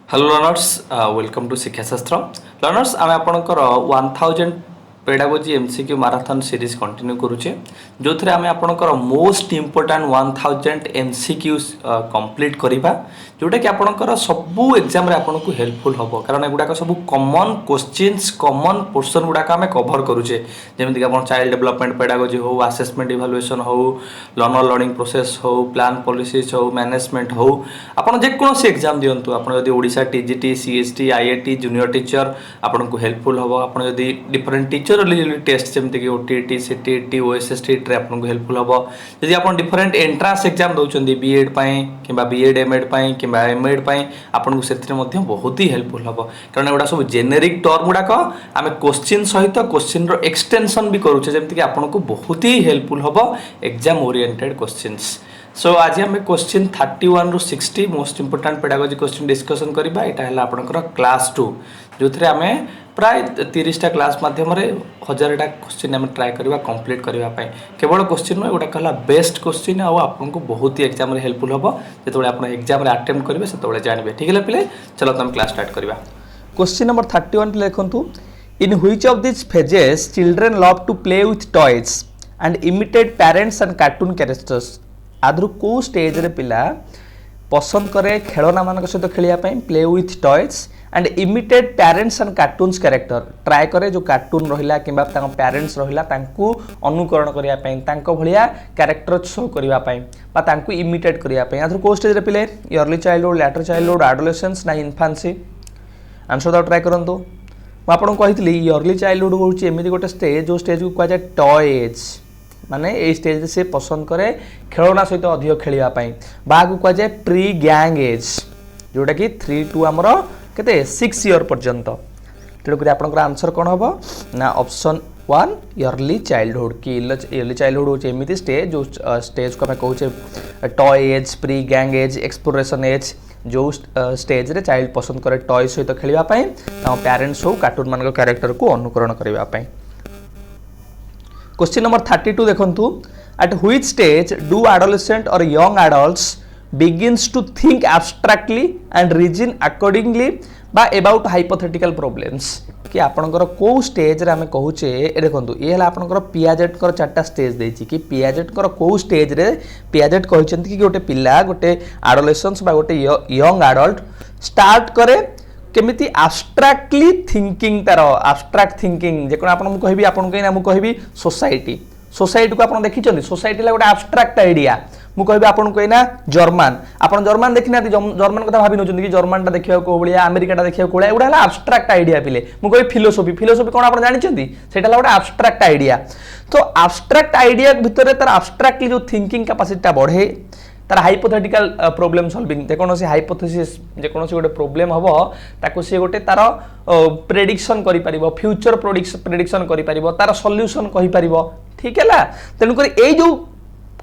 Hello learners welcome to शिक्षा शास्त्र learners आम आपणकर 1000 pedagogy MCQ marathon series continue करुचे जो थे आम आपणकर मोस्ट इंपोर्टाट 1000 एमसीक्यू कंप्लीट करवा जोटा कि आपणकर सबू एग्जाम आपन को हेल्पफुल हम कारण एगुड़ाक सब कॉमन क्वेश्चंस कॉमन पोर्शन गुड़ाक आम कभर करुचे जमीक आप चाइल्ड डेवलपमेंट पेडागोजी हो असेसमेंट इभालुएसन हो लर्नर लर्निंग प्रोसेस हो प्लान पॉलिसीज हो मैनेजमेंट हो आपन जेकोसी एग्जाम दिंतु आप Odisha TGT CST IIT junior teacher आपन को हेल्पफुल हम आप डिफरेंट टीचर टेस्ट जमीक ओटीटी सीटीटी ओएसएस टीटी आपको हेल्पफुल हम जदि आप डिफरेंट एंट्रांस एग्जाम दौरान बीएड कि बीएड एमएड कि एमएड आपको से बहुत ही हेल्पफुल हम कारण एगुड़ा सब जेनेरिक टर्म गुड़ाक आम क्वेश्चन सहित क्वेश्चन एक्सटेंशन भी करुचे जमीक आपको बहुत ही हेल्पफुल हम एग्जाम ओरिएंटेड क्वेश्चंस सो आज आम क्वेश्चन 31 रु 60 most important pedagogy question discussion करबा एटा है आपनकर क्लास 2 जो थे आम प्राय 30टा क्लास माध्यम 1000टा क्वेश्चन आम ट्राए करवा कंप्लीट करने केवल क्वेश्चन नुह गोटा कहला बेस्ट क्वेश्चन आपको बहुत ही एग्जाम हेल्पफुल हम जो आप एग्जाम अटेम्प्ट करेंगे से जानवे ठीक है पे चलो तुम क्लास स्टार्ट करवा क्वेश्चन नंबर 31 लिखु in which of this phases children love to play with toys and imitate parents and cartoon characters आदर कौ स्टेज रे पिला पसंद करे खेलना मान सहित खेलने play with toys and imitate parents and cartoons character try करे जो कार्टून रहा कि पेरेंट्स रहा अनुकरण करने भाया कैरेक्टर शो करने इमिटेट करने आदर कौ स्टेज रे पिले early childhood later childhood adolescence ना इन्फांसी आंसर दो ट्राए करूँ मुझे कही अर्ली चाइल्डहुड हूँ एमती गोटे स्टेज जो स्टेज को कहुए टॉयज माने ए स्टेज से पसंद करे खेलना सहित अधिक खेलवाई बाग को कहुए प्री गैंग एज जोटा कि 3 टू आमर केते 6 ईयर पर्यंत तेणुक आपंकर आंसर कौन हम ना ऑप्शन 1 अर्ली चाइल्डहुड कि अर्ली चाइल्डहुड हूँ एमती स्टेज जो स्टेज को आम कहे toy age pre gang age exploration age जो स्टेज रे चाइल्ड पसंद करे टॉय सहित खेलवाई पेरेंट्स हो कार्टून मान कैरेक्टर को अनुकरण करने क्वेश्चन नंबर 32 देखंतु at which stage do adolescent और young adults begins to think abstractly and reason accordingly बा अबाउट हाइपोथेटिकल प्रॉब्लम्स कि आपनकर को स्टेज रे हमें कहूचे ए देखंतु ए हला आपनकर पियाजेट कर चारटा स्टेज देछि कि पियाजेट कर को स्टेज रे पियाजेट कहिसंत कि गोटे पिल्ला गोटे एडोलेसेंस बा गोटे यंग एडल्ट स्टार्ट करे केमिति एब्स्ट्रैक्टली थिंकिंग तार एब्स्ट्रैक्ट थिंकिंग जेकोन आपन कहबी आपन कहिना मु कहबी सोसाइटी सोसाइटी को आपन देखिचंदी सोसाइटी ला गोटे एब्स्ट्रैक्ट आइडिया मु कहबी आपन कहिना जर्मन आपन जर्मन देखिना जर्मन कथा भाबी नचंदी कि जर्मन ता देखिया को भलिया अमेरिका ता देखिया को एउडा हला एब्स्ट्रैक्ट आइडिया पिले मु कहबी फिलोसॉफी फिलोसॉफी कोन आपन जानिचंदी सेटा ला गोटे एब्स्ट्रैक्ट आइडिया तो एब्स्ट्रैक्ट आइडिया भितरे तार एब्स्ट्रैक्टली जो थिंकिंग कैपेसिटी ता बढ़े तार हाइपोथेटिकल प्रॉब्लम सॉल्विंग जेकोनोसी हाइपोथेसिस जेकोनोसी गोटे प्रॉब्लम हबो ताको से गोटे तार प्रेडिक्शन करि परिबो फ्यूचर प्रेडिक्शन करि परिबो तार सॉल्यूशन कहि परिबो ठीक हैला तेनु कर ए जो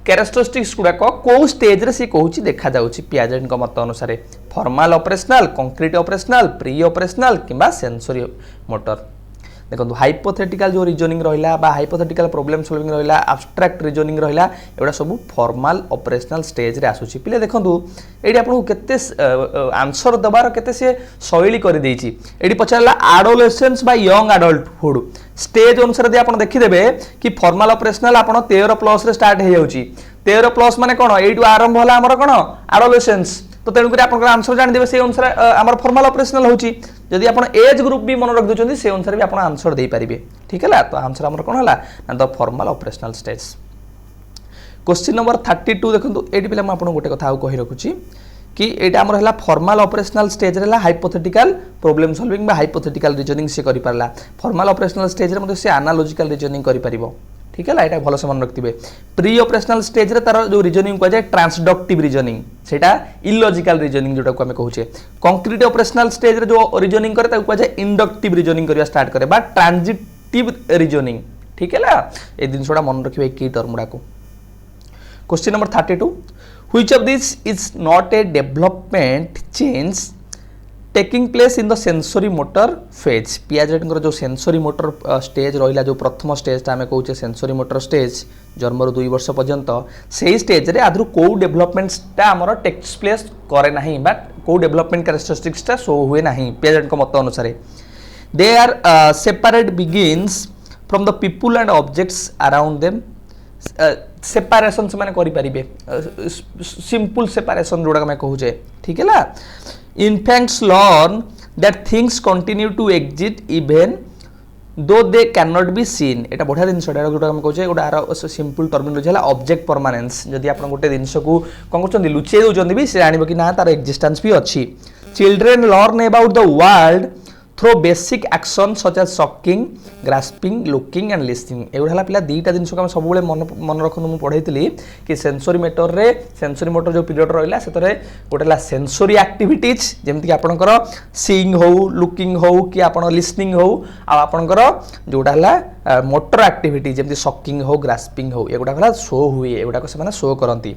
कैरेक्टरिस्टिक्स गुड़ाक कौ स्टेज रे सी कहूची देखा जाउची पियाजेट को मत अनुसार formal operational concrete operational pre operational किंबा सेंसरी मोटर देखो हाइपोथेटिकल जो रीजनिंग रहिला बा हाइपोथेटिकल प्रॉब्लम सॉल्विंग रहिला एब्स्ट्रैक्ट रीजनिंग रहिला एडा सब फॉर्मल ऑपरेशनल स्टेज रे आसुची पिले देखंतु एडी आपन केते आंसर दबार केते से शैली कर देछि एडी पछारला एडोलेसेंस बा यंग एडल्टहुड स्टेज अनुसार दे आपन देखि देबे कि फॉर्मल ऑपरेशनल आपन 13 प्लस रे स्टार्ट हे जाउची 13 प्लस माने कोन एडू आरंभ होला हमर कोन एडोलेसेंस तो तेणुक आपन आंसर जान देबे से अनुसार हमर फॉर्मल ऑपरेशनल होची जदि आपन एज ग्रुप भी मन रख दोचंदी से अनुसार भी आपन आंसर दे पारिबे ठीक हैला तो आंसर हमर कोन हला ना the formal operational stage question number 32 देखंतु एडी पिला म आपन गोटे कथा आ कहि रखुची कि एटा हमर हला फॉर्मल ऑपरेशनल स्टेज रे हला हाइपोथेटिकल प्रॉब्लम सॉल्विंग बा हाइपोथेटिकल रीजनिंग से करि परला फॉर्मल ऑपरेशनल स्टेज रे मते से एनालॉजिकल रीजनिंग करि परिबो ठीक है एटा भलो से मन रखिबे प्री ऑपरेशनल स्टेज रे तार जो रीजनिंग को जाय ट्रांसडक्टिव रीजनिंग सेटा इलॉजिकल रीजनिंग जोटा को हमें कहूचे कंक्रीट ऑपरेशनल स्टेज रे जो रीजनिंग करे ताको जाय इंडक्टिव रीजनिंग करिया स्टार्ट करे बा ट्रांजिटिव रीजनिंग ठीक है ला ए दिन सोडा मन रखिबे की टर्म गुडा को question number 32 which of this is not A development change taking place in the sensory motor phase Piaget जो सेंसरी मोटर स्टेज रहा जो प्रथम स्टेजटा आम कहे सेंसरी मोटर स्टेज जन्म 2 वर्ष पर्यंत से स्टेज रे आदि कौ डेभलपमेंटा आम टेक्स प्लेस करे ना बट कौ डेभलपमेंट कैरेक्टरिस्टिक्सटा शो हुए ना पियाजेट मत अनुसार they are separate begins from the people and objects around them separation से करें सिंपल सेपारेसन जोड़ा मैं कहूचे ठीक है ना infants learn that things continue to exist even though they can not be seen एटा बढ़िया जिनस जोटा मैं कहूचे गोटे आर सिंपल टर्मिनोलॉजी है ऑब्जेक्ट परमानेंस जदि आप गोटे जिनस को कौन कर लुचेई दौरान भी से जान कि ना तार एक्जिस्टेंस भी अच्छी children learn about the world through basic action such as sucking grasping looking and listening एगुड़ा पिला दीटा जिन को सब मन रखु मुझे पढ़ाई कि सेंसरी मोटर रे सेंसरी मोटर जो पीरियड रहा से गोटे सेंसरी एक्टिविटीज जमीक आपंकर सीइंग हो लुकिंग हो कि आप लिसनिंग हो आपंकर जोटा मोटर एक्टिविटी जमी शॉकिंग हो ग्रास्पिंग हो एगुड़ा शो हुए एगुड़ा से शो करती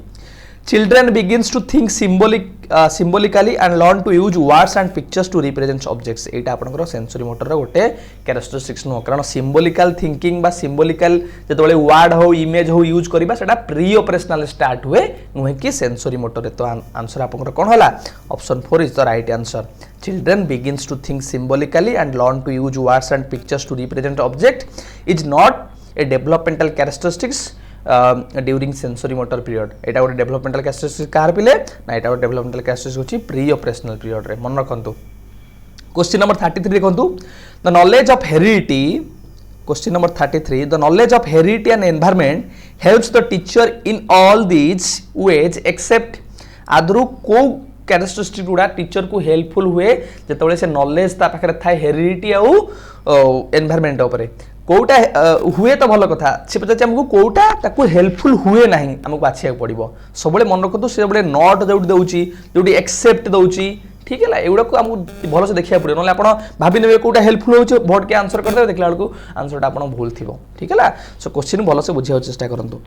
Children begins to think symbolically and learn to use words and pictures to represent objects. एटा आपनकर सेंसरी मोटर गोटे कैरेक्टरिस्टिक्स नो कारण सिंबॉलिकल थिंकिंग बा सिंबॉलिकल जेतबेले वर्ड हो इमेज हो यूज करबा सेटा प्री ऑपरेशनल स्टार्ट हुए नुहे कि सेंसरी मोटर रे तो आंसर आपनकर कोन होला option 4 is the right answer Children begins to think symbolically and learn to use words and pictures to represent object is not a developmental characteristics during sensory motor period एटा गोटे developmental characteristics कार पिले ना एटा गोटे developmental characteristics होची pre operational period रे मन रखंतु क्वेश्चन नंबर 33 देखंतु the knowledge of heredity question number 33 the knowledge of heredity and environment helps the teacher in all these ways except आदरु को कैरेक्टरिस्टिक्स गुडा टीचर को हेल्पफुल हुए जेतबेले से नॉलेज ता पाखरे थाए हेरिडिटी आउ एनवायरनमेंट ऊपर कोटा हुए तो भल कथा से पचार आमको कोटा ताकू हेल्पफुल हुए ना आमको बाछिया पड़ो सब मन रखु से नट जो दूसरी जो एक्सेप्ट दूसरी ठीक है एगुड़ा को आमको भल से देखा पड़ो ना आप भाभी ने कोटा हेल्पफुल हो भोट के आंसर करदे देखला बेलू आंसरटा आप भूल थी ठीक है सो क्वेश्चन भल से बुझा चेष्टा करूँ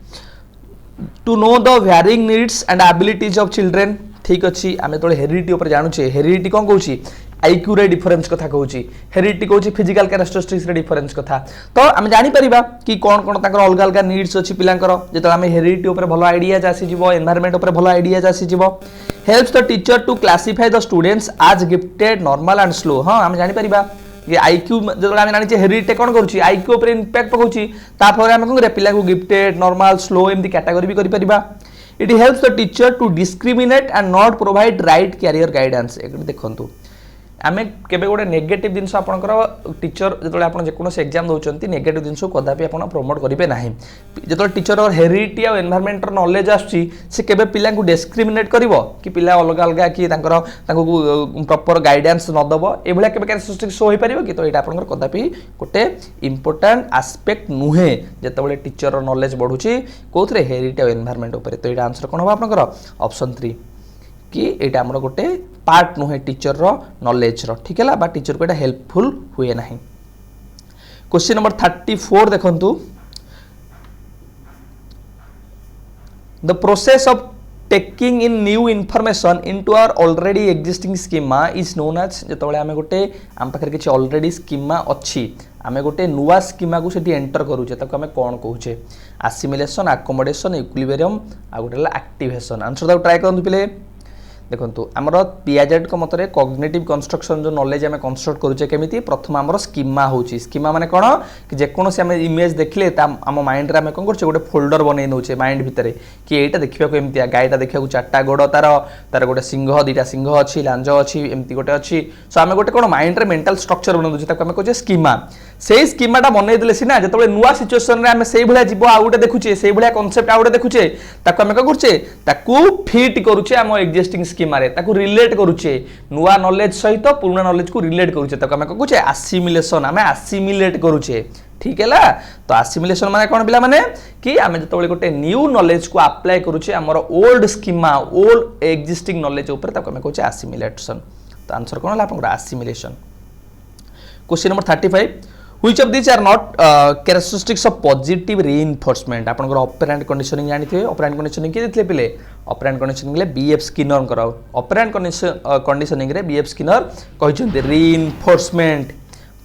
to know the varying needs and abilities of children ठीक अच्छी आम जो हेरिडिटी उपर जानूचे हेरिडिटी कौन कौन आईक्यू रे डिफरेंस कथा कहूँ हेरिडिटी कहूँ फिजिकल कैरेक्टरिस्टिक्स रे डिफरेंस कथा तो आम जापर कि कौन कौन तक अलग अलग नीड्स अच्छी पिलांकर जो आम हेरिडिटी उपर भल आइडियाज आसीज एनवायरनमेंट उपर भल आइडियाज आसीज helps the teacher to classify the students as gifted normal and slow हाँ आम जापर कि आईक्यू जो आम जानी हेरिडिटी कौन करुँच आईक्यू उपर इम्पैक्ट पकाउँ आम कौन पिला को गिफ्टेड नॉर्मल स्लो एमती कैटेगरी भी कर it helps the teacher to discriminate and not provide right career guidance देखो आम केबे गोटे नेगेटिव जिनस आपंकर टीचर जो आप जेकोसी एग्जाम दौरान नेगेटिव जिनस कदापि आप प्रमोट करेंगे ना जो टीचर हेरिडिटी और एनवायरनमेंट नॉलेज आसे केबे पिला डिस्क्रिमिनेट कर कि पिला अलग अलग कि प्रॉपर गाइडेंस नदब ये कैरेक्टरिस्टिक्स शो हो पार कि तो ये आप कदापि गोटे इंपोर्टेंट आस्पेक्ट नुहे जिते टीचर नॉलेज बढ़ुची कौन हेरिडिटी और एनवायरनमेंट उपर तो ये आंसर कौन हम आपंकर ऑप्शन 3 कि एटा हमर गोटे पार्ट नुहे टीचर रो नॉलेज रो ठीक है बा टीचर को एटा हेल्पफुल हुए नहीं क्वेश्चन नंबर 34 देखंतु the process of taking in new information into our already existing schema is known as जेतबेले आमे गोटे आम पाखरे किछि ऑलरेडी स्कीमा अछि आमे गोटे नुवा स्कीमा को सेठी एंटर करूचे ताको आमे कोन कहूचे असिमिलेशन अकोमोडेशन इक्विलिब्रियम आ गोटे एक्टिवेशन आंसर दा ट्राई करंतु पिले देखो आमर पियाजेड को मतरे कॉग्निटिव कंस्ट्रक्शन जो नॉलेज आम कंस्ट्रक्ट करूचे केमिति प्रथम आमर स्कीमा होची स्कीमा माने कोन कि जेकोनोसी आम इमेज देखले आम माइंड रे आम कोन करछे गोटे फोल्डर बनै नउचे माइंड भितरे कि एटा देखिबा को एमितिया गायटा देखिबा को चारटा गोड़ तार गोटे सिंह दीटा सिंह अछि लांज अछि एमिति गोटे अछि सो आम गोटे कोन माइंड रे मेंटल स्ट्रक्चर बनै दउचे ताको आम कहछे स्कीमा सेही स्कीमाटा बनै देले सिना जेतबे नुवा सिचुएशन रे आम सेही भलिया जीव आ गोटे देखुचे सेही भलिया कांसेप्ट आ गोटे देखुचे ताको आम का करछे ताको फिट करूचे आम एक्जिस्टिंग स्कीमा रे ताको रिलेट करूचे नुवा नॉलेज सहित पुराना नॉलेज को रिलेट करूचे ताको आम कहूचे एसिमिलेशन आम एसिमिलेट करूचे ठीक है ला तो एसिमिलेशन माने कोन पिला माने कि आम जेतबे गोटे न्यू नॉलेज को अप्लाई करूचे हमर old schema old existing knowledge ऊपर ताको आम कहूचे एसिमिलेशन तो आंसर कोन होला आपन assimilation question number 35 Which of these are not characteristics of positive reinforcement? आपनकर operant conditioning जानी थे operant conditioning किए थे पिले operant conditioning ले BF Skinner कराओ operant conditioning रे BF Skinner कही चुनते reinforcement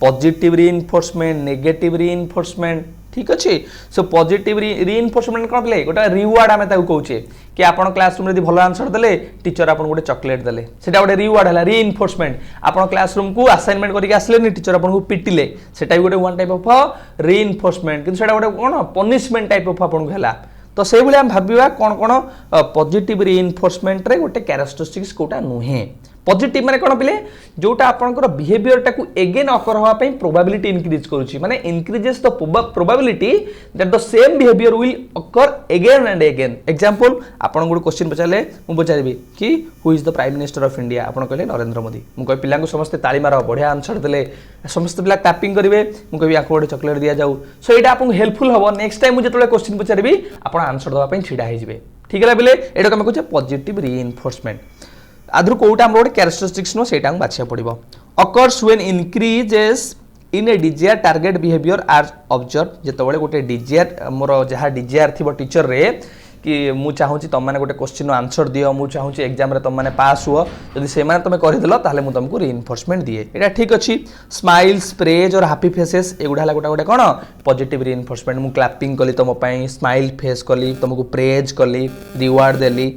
positive reinforcement negative reinforcement ठीक अच्छे सो पॉजिटिव रीइनफोर्समेंट कौन पे गोटे रिवार्ड आम कहे कि आप क्लासरूम में भल आंसर देले टीचर आपको गोटे चॉकलेट देले सेटा गोटे रिवार्ड है रीइनफोर्समेंट आप क्लासरूम को असाइनमेंट करके आसले टीचर आपको पिटिले सेटा भी गोटे वन टाइप ऑफ रीइनफोर्समेंट किंतु सेटा गोटे कौन पनिशमेंट टाइप ऑफ आपको है तो से भाई आम भाविया कौन कौन पॉजिटिव रीइनफोर्समेंट रे गोटे कैरेक्टरिस्टिक्स कोटा नुहे पॉजिटिव माने कौन पिले जोटा आपनकर बिहेवियर टाकू अगेन अकर होवा पई प्रोबेबिलिटी इंक्रीज करूची माने increases the probability that the same behaviour will occur again and again example आपन गुड क्वेश्चन पचाले मु पचारिबी कि who is the prime minister of India आपन कहले नरेंद्र मोदी मु कहि पिला को समस्त ताली मारो बढ़िया आंसर देले समस्त पिला टैपिंग करिवे मु कहि आको गोटे चॉकलेट दिया जाऊ सो एटा आपन हेल्पफुल हबो नेक्स्ट टाइम मु जतले क्वेश्चन पचारिबी आपन आंसर दवा पई छिडा हे जिवे ठीक है पिले एटा हम कहू पॉजिटिव रीइनफोर्समेंट आधुर कोटा हम गोटे कैरेक्टरिस्टिक्स नो सेटा हम बाछिया पड़िबो occurs when increases in a desired target behaviour are observe जेतबेले गोटे डिजायर मोर जहा डिजायर थिबो टीचर रे कि मु चाहूची तुम माने गोटे क्वेश्चन आंसर दियो मु चाहूची एग्जाम रे तुम माने पास हुओ यदि से माने तुम करि देलो ताले मु तुमको रीइनफोर्समेंट दिए एटा ठीक अछि स्माइल्स प्रेज और हैप्पी फेसेस एगुडा हला गोटा गोटे कोन पॉजिटिव रीइनफोर्समेंट मु क्लैपिंग कली तुम पई स्माइल फेस कली तुमको प्रेज कली reward Delhi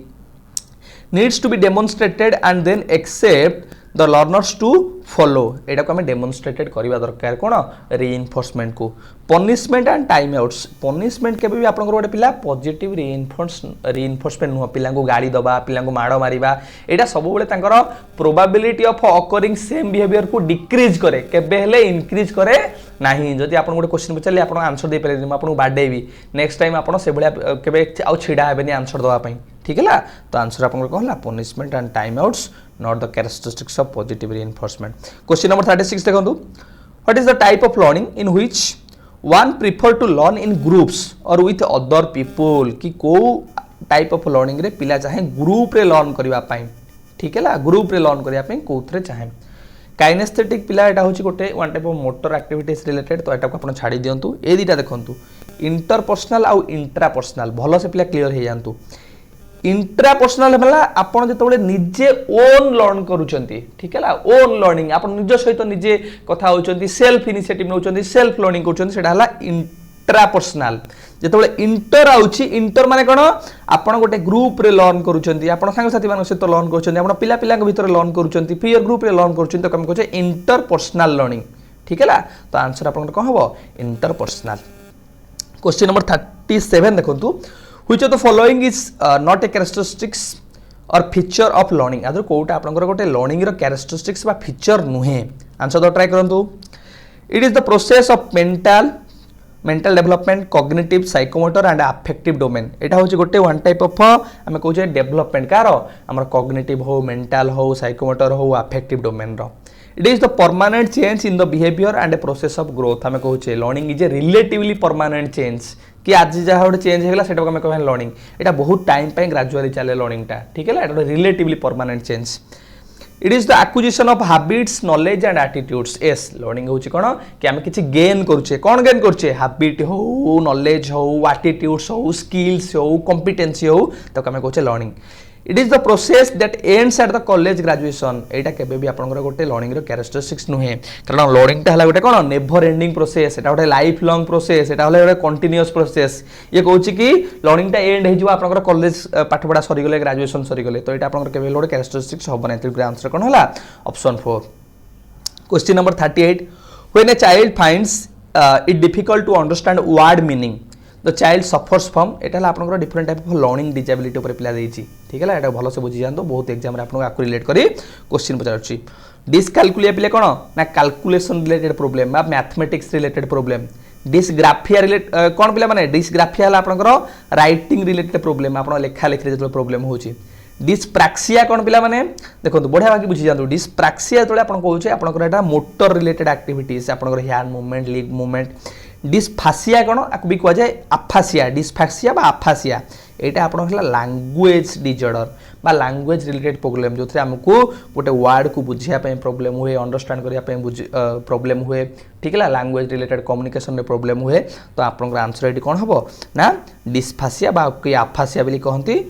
needs to be demonstrated and then accept the learners to follow एटा को हमें डेमोन्स्ट्रेटेड करबा दरकार कोन रीइनफोर्समेंट को punishment and time outs punishment केबे भी आपन गोटे पिला पॉजिटिव रीइनफोर्समेंट नो पिला को गाड़ी दबा पिला को माडो मारिबा एटा सब बेले तांकर probability of occurring same behaviour को डिक्रीज करे केबे हेले इंक्रीज करे नाही जदि आपन गोटे क्वेश्चन पचाले आपन आंसर दे पारे म आपन बाडेबी नेक्स्ट टाइम आपन से भलिया केबे आउ छिडा हेबेनी आंसर दवा पई ठीक है तो आंसर आपन कहला punishment and time outs not the characteristics of positive reinforcement question number 36 देखंतु what is the type of learning in which one prefer to learn in groups or with other people कि को type of learning रे पिला चाहे group रे learn करबा पई ठीक है ग्रुप रे लर्न करबा पई कोथरे चाहे काइनेस्थेटिक पिला एटा होची गोटे one type of motor activities related तो एटा को आपण छाडी दियंतु ए दीटा देखंतु इंटरपर्सनल आउ इंट्रापर्सनल भलो से पिला क्लियर हे जानतु इंट्रापर्सनल है आपन जतबेले निजे ओन लर्न करूचंती ठीक है ओन लर्निंग आपन निज सहित निजे कथा होचंती सेल्फ इनिशिएटिव नउचंती सेल्फ लर्निंग करूचंती सेटा हला इंट्रापर्सनल जतबेले इंटर आउची इंटर माने कोन आपन गोटे ग्रुप रे लर्न करूचंती आपन संग साथी मान सहित लर्न करूचंती आपन पिला पिला के भीतर लर्न करूचंती पीयर ग्रुप रे लर्न करूचंती तो कम कहै इंटरपर्सनल लर्निंग ठीक है तो आंसर आपन कोन हबो इंटरपर्सनल क्वेश्चन नंबर 37 देखंतु which of the following is not a characteristics or feature of learning आदर कोटा आपनकर गोटे लर्निंग रो characteristics बा फीचर नुहे आंसर द ट्राई करंतु it is the process of mental development cognitive psychomotor and affective domain एटा होची गोटे वन टाइप ऑफ हमें कहूचे डेवलपमेंट कार हमर कॉग्निटिव हो मेंटल हो साइकोमोटर हो अफेक्टिव डोमेन रो it is the permanent change in the behaviour and a process of growth हमें कहूचे learning is a relatively permanent change कि आज जहाँ गोटे चेंज होगा सेटा को कहें लर्निंग एटा बहुत टाइम पे ग्रेजुअली चले लर्निंग टा ठीक है एटा relatively permanent change it is the acquisition of habits knowledge and attitudes yes learning होची कोन कि हम किछि गेन करछे कोन गेन करछे हैबिट हो नॉलेज हो एटीट्यूड्स हो स्किल्स हो कॉम्पिटेंसी हो तो हमें कहछे learning it is the process that ends at the college graduation एटा केबे भी आपनकर गोटे लर्निंग रो कैरेक्टरिस्टिक्स नुहे कारण लर्निंग ता हला गोटे कोन नेवर एंडिंग प्रोसेस एटा गोटे लाइफ लॉन्ग प्रोसेस एटा हला गोटे कंटीन्यूअस प्रोसेस ये कहूची कि लर्निंग ता एंड हे जो आपनकर कॉलेज पाठ पढ़ा सरी गले ग्रेजुएशन सरी गले तो एटा आपनकर केबे गोटे कैरेक्टरिस्टिक्स होबन एतिर आंसर कोन हला option 4 question number 38 when a child finds it difficult to understand word meaning the child suffers from एटा आपन different type of learning disability ऊपर पिला देछि ठीक है एटा भलो से बुझी जानतो बहुत एग्जाम रे आपन आकु रिलेट करी क्वेश्चन पचारछि डिसकैलकुलिया पिले कोन ना कैलकुलेशन रिलेटेड प्रॉब्लम बा mathematics related problem dysgraphia relate कोन पिला माने डिसग्राफिया हला आपन राइटिंग रिलेटेड प्रॉब्लम आपन लेखा लेखि जे प्रॉब्लम होछि डिस्प्राक्सिया कोन पिला माने देखो बढ़िया बाकी बुझी जानतो डिस्प्राक्सिया तोले आपन कहउछे आपन एटा मोटर रिलेटेड एक्टिविटीज आपन हैंड मूवमेंट लेग मूवमेंट डिस्फासिया कौन आपको भी कह जाए आफासिया डिस्फासिया बा आफासिया यहाँ आपला लैंग्वेज डिजर्डर बा लैंग्वेज रिलेटेड प्रोब्लेम जो आमको गोटे वर्ड को बुझापी प्रोब्लेम हुए अंडरस्टैंड करने प्रोब्लेम हुए ठीक है लैंग्वेज रिलेटेड कम्युनिकेशन में प्रोब्लेम हुए तो आपंकर आंसर ये कौन हम ना डिस्फासिया बा आफासिया बोली कहती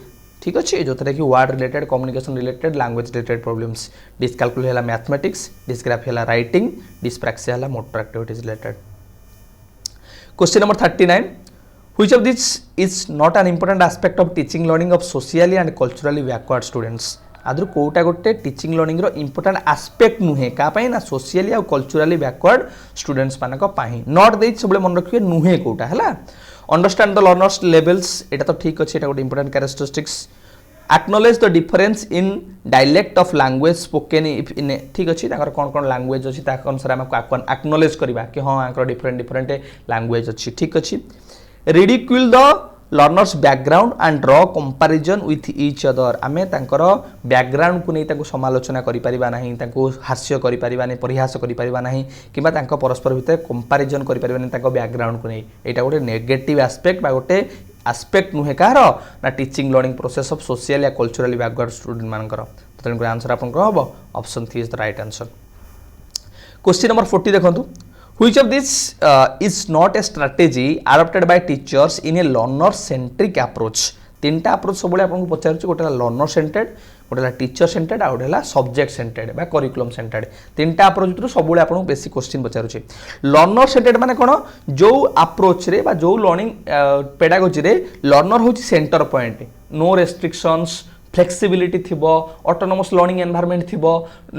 ठीक अच्छे जो कि word related communication related language related problems dyscalculia है मैथमेटिक्स डिस्ग्राफी है राइटिंग डिस्प्रैक्सिया है motor activities related question number 39 Which of this is not an important aspect of teaching learning of socially and culturally backward students? आदर कोटा गोटे teaching learning रो important aspect नुहे का ना socially और culturally backward students मानक not they सब मन रखिए नुहे कोटा है अंडरस्टैंड द लर्नर्स लेवल्स एटा तो ठीक अच्छे गोटे important characteristics acknowledge the difference in dialect of language spoken in ठीक अच्छे कौन कौन लैंग्वेज अच्छी अनुसार आमको एक्नोलेज करवा कि हाँ आंकर डिफरेंट डिफरेंट लैंग्वेज अच्छी ठीक अच्छे ridicule the learners background and ड्र कंपैरिजन विथ ईच अदर आमे तांकर बैकग्राउंड को नहीं समालोचना करि परिबा नहीं तांको हास्य करि परिबा नहीं परिहास करि परिबा नहीं किबा तांको परस्पर भितर कंपैरिजन करि परिबा नहीं तांको बैकग्राउंड को नहीं एटा गोटे नेगेटिव एस्पेक्ट बा गोटे एस्पेक्ट नुहे कार ना teaching learning process of social या कल्चरली बैकवर्ड स्टूडेंट मानकर तो तेणुकर आंसर आपनकर हम option 3 is the right answer question number 40 देखंतु Which of this is not a strategy adopted by teachers in a learner centric approach? तीनटा approach सब आपको पचार गोटे लर्नर सेंटर्ड गोटे टीचर सेंटर्ड आउ गोटे सब्जेक्ट सेंटर्ड बा करिकुलम सेंटर्ड तीनटा अप्रोच भर सब आपको बेसी क्वेश्चन पचारूचे लर्नर सेंटर्ड माने कौन जो अप्रोच रे बा जो लर्निंग पेडागोजी रे लर्नर होची centre point no restrictions flexibility थिबो ऑटोनोमस लर्निंग एनवायरनमेंट थिबो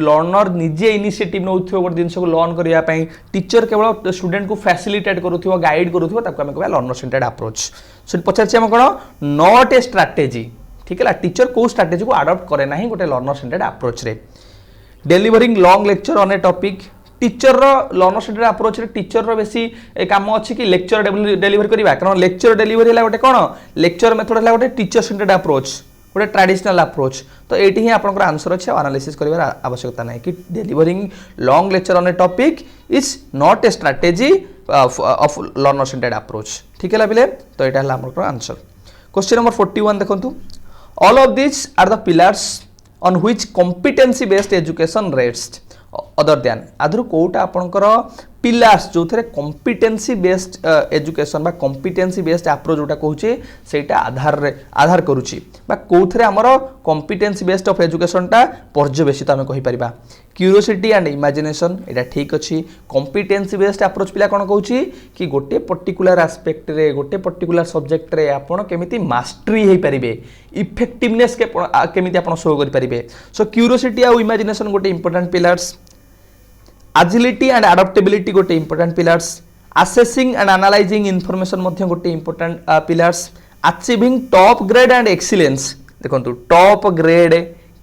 लर्नर निजे इनिशिएटिव नउथिबो गोटे जिंस को लर्न करिया पई टीचर केवल स्टूडेंट को फैसिलिटेट करूथिबो गाइड करूथिबो ताको हम कहबा लर्नर सेंटर्ड अप्रोच सो पछारछि हम कोन नॉट ए स्ट्रेटजी ठीक है टीचर को स्ट्रेटजी को अडॉप्ट करे नाही गोटे लर्नर सेंटर्ड अप्रोच रे delivering long lecture on A topic teacher learner centred approach रे टीचर रो बेसी काम अछि कि लेक्चर डिलीवर करबा कारण लेक्चर डिलीवरी हला गोटे कोन लेक्चर मेथड हला गोटे टीचर सेंटर्ड अप्रोच गोटे ट्रेडिशनल अप्रोच तो ये ही आपंकर आंसर अच्छे एनालिसिस कर आवश्यकता नहीं कि delivering long lecture on A topic is not a strategy of learner centred approach ठीक है पिले तो यहाँ है आपंकर आंसर क्वेश्चन नंबर 41 देखो all of this are the pillars on which competency based education rest other than आधर कोटा आपंकर पिलर्स जो थे कॉम्पिटेंसी बेस्ड एजुकेशन बा कॉम्पिटेंसी बेस्ड अप्रोच जोटा कहूँ से आधार करुच्ची कौन आमर कॉम्पिटेंसी बेस्ड ऑफ एजुकेशन टा पर्यवेसित आम कहीपर क्यूरियोसिटी एंड इमेजिनेशन यहाँ ठीक अच्छी कॉम्पिटेंसी बेस्ड अप्रोच पिला कौन कहूँ कि गोटे पर्टिकुलर आस्पेक्ट रे गोटे पर्टिकुलर सब्जेक्ट रे आपण केमिति मास्टरी हो पारे इफेक्टिवनेस केमिति आपण शो करें सो क्यूरियोसिटी आउ इमेजिनेशन गोटे important pillars agility and adaptability गोटे important pillars assessing and analysing information मध्य गोटे important pillars achieving top grade and excellence देखो टॉप ग्रेड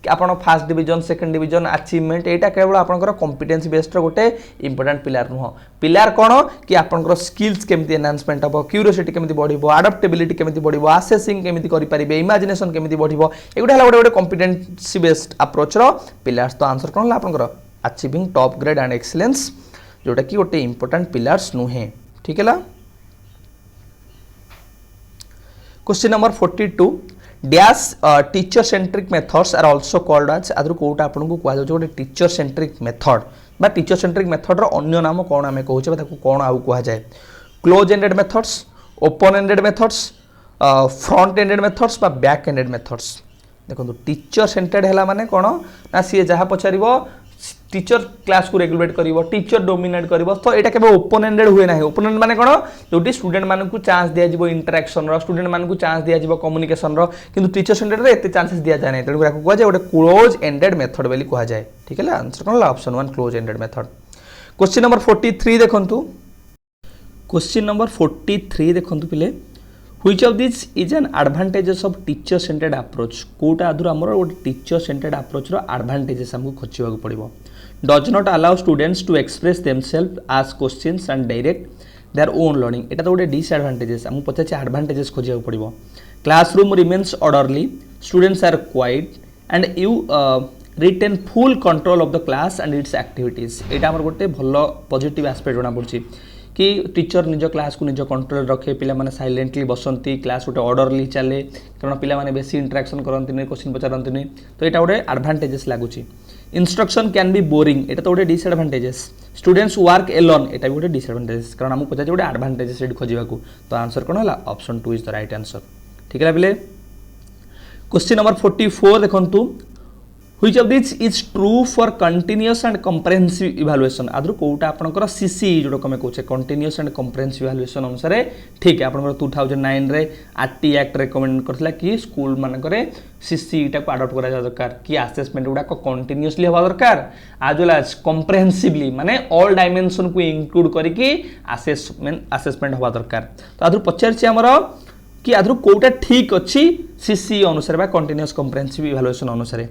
आपन first division second division achievement यहाँ केवल आपंकर कॉम्पिटेंसी बेस्ड गोटे इंपोर्टेंट पिलर नुह पिलर कौन कि आपंकर स्किल्स केमिति एनहांसमेंट हम क्यूरियोसिटी केमिति बढ़िबो अडॉप्टेबिलिटी केमिति बढ़िबो असेसिंग केमिति करि परिबे इमेजिनेशन केमिति बढ़िबो एगुडा हला गोटे कॉम्पिटेंसी बेस्ड अप्रोच रो पिलर्स तो आंसर कौन आपंकर achieving top grade and excellence जोटा कि गोटे इंपोर्टेंट पिलर्स नुहे ठीक है question number 42 dash teacher centric methods are also called as आदर कोटा आपन को कहा जाय गोटे टीचर सेंट्रिक मेथड बा टीचर सेंट्रिक मेथड रो अन्य नाम कोन आमे कहूचे बा कोन आउ कहा जाय close ended methods open ended methods front ended methods बा बैक एंडेड मेथड्स देखो टीचर सेंटर्ड है माने कौन ना सी जहाँ पचार टीचर क्लास को रेगुलेट करिवो टीचर डोमिनेट करिवो तो एटा केबे ओपन एंडेड हुए नाही ओपन एंड माने कोन जोटी स्टूडेंट मानन को चांस दिया जिवो इंटरेक्शन रो स्टूडेंट मानन को चांस दिया जिवो कम्युनिकेशन रो किंतु टीचर सेंटर्ड रे एते चांसेस दिया जाय नै तेनु को कहा जाय ओटे क्लोज एंडेड मेथड बेली कहा जाय ठीक है आंसर कोन option 1 close ended method question number 43 देखंतु क्वेश्चन नंबर 43 देखंतु पिले Which of these is an advantages of teacher centered approach Kota आदर आमर गोटे टीचर सेंटर्ड अप्रोच रो एडवांटेजेस हमको खोजिबा पड़िबो does not allow students to express themselves ask questions and direct their own learning एटा तो गोटे डिसएडवांटेजेस हमको पछाचे एडवांटेजेस खोजिबा पड़िबो classroom remains orderly students are quiet and you retain full control of the class and its activities एटा हमर गोटे भलो पॉजिटिव एस्पेक्ट जोना पड़छि कि टीचर निज क्लास को निज कंट्रोल रखे पिला माने साइलेंटली बसंती क्लास गोटे ऑर्डरली चले कारण पिला माने बेसी इंटरेक्शन करंती क्वेश्चन पचारती तो यहाँ गोटे एडभांटेजेस लगुच इंस्ट्रक्शन कैन बी बोरिंग एटा तो गोटे डिसएडभांटेजेस स्टूडेंट्स वर्क एलोन एटा भी गोटे डिसएडभांटेजेस कारण आमको पचार गोटे एडभांटेजेस खोजा तो आंसर कौन है option 2 is the right answer ठीक है पिले क्वेश्चन नंबर 44 देखंतु Which of these is true for continuous and comprehensive evaluation आदर कोटा आपनकर सीसी जोडो कमे कहूचे continuous and comprehensive evaluation अनुसार ठीक है आपनकर 2009 रे आरटी एक्ट रेकमेंड करथिला कि स्कूल मानकरे सीसी टा को अडॉप्ट करा दरकार कि असेसमेंट गुडा को कंटीन्यूअसली होबा दरकार as well as comprehensively माने ऑल डायमेंशन को इंक्लूड करी कि असेसमेंट होबा दरकार तो आदर पचारछि हमर कि आदर कोटा ठीक अछि सीसी अनुसार बा कंटीन्यूअस कॉम्प्रिहेंसिव इवैल्यूएशन अनुसार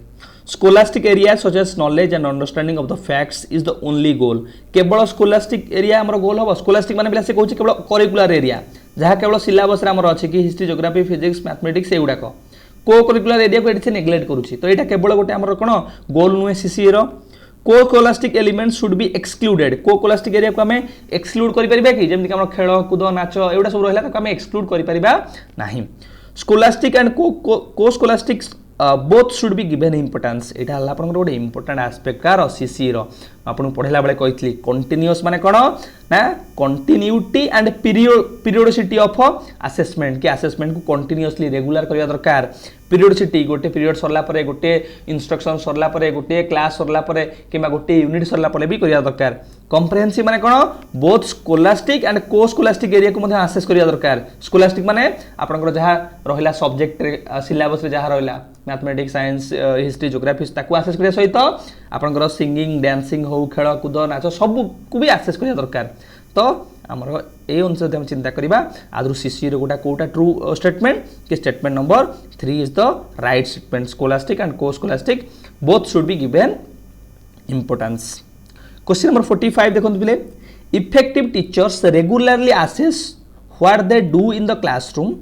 scholastic area such as knowledge and understanding of the facts is the only goal केवल स्कोलास्टिक एरिया हमर गोल हो स्कोलास्टिक माने बिला से कहूची केवल करिकुलर एरिया जहा केवल सिलेबस रे हमर अछि कि हिस्ट्री ज्योग्राफी फिजिक्स मैथमेटिक्स एउडा को करिकुलर एरिया को एठी से नेग्लेक्ट करूची तो एटा केवल गोटे हमर कोन गोल नुए सीसी रो coscholastic element should be excluded coscholastic area को हमें एक्सक्लूड करि परिबा कि जेमति हमर खेल कूद नाच एउडा सब रहला तो हमें एक्सक्लूड करि परिबा नाही scholastic and coscholastic both should be given importance एटा हला आपन गोटे इंपोर्टेंट एस्पेक्ट कार सीसी रो आपन पढेला बेले कहितली कंटीन्यूअस माने कोन ना continuity and periodicity of assessment कि असेसमेंट को कंटीन्यूअसली रेगुलर करिया दरकार पीरियोडिसिटी गोटे पीरियड सरला परे गोटे इंस्ट्रक्शन सरला परे गोटे क्लास सरला परे किबा गोटे यूनिट सरला परे भी करिया दरकार कॉम्प्रिहेंसिव माने कोन both scholastic and coscholastic area को मध्ये असेस करिया दरकार स्कोलास्टिक माने आपनकर जहा रहिला सब्जेक्ट रे सिलेबस रे जहा रहिला मैथमेटिक्स साइंस हिस्ट्री ज्योग्राफी ताको असेस करिया सहित आपनकर सिंगिंग डांसिंग हो खेल कूद नाच सब को भी असेस करिया दरकार तो आमर ए अनुसार हम चिंता करबा आदर सीसी रो गोटा कोटा ट्रू स्टेटमेंट कि statement number 3 is the right statement scholastic and coscholastic both should be given importance question number 45 देखंतु बिले effective teachers regularly assess what they do in the classroom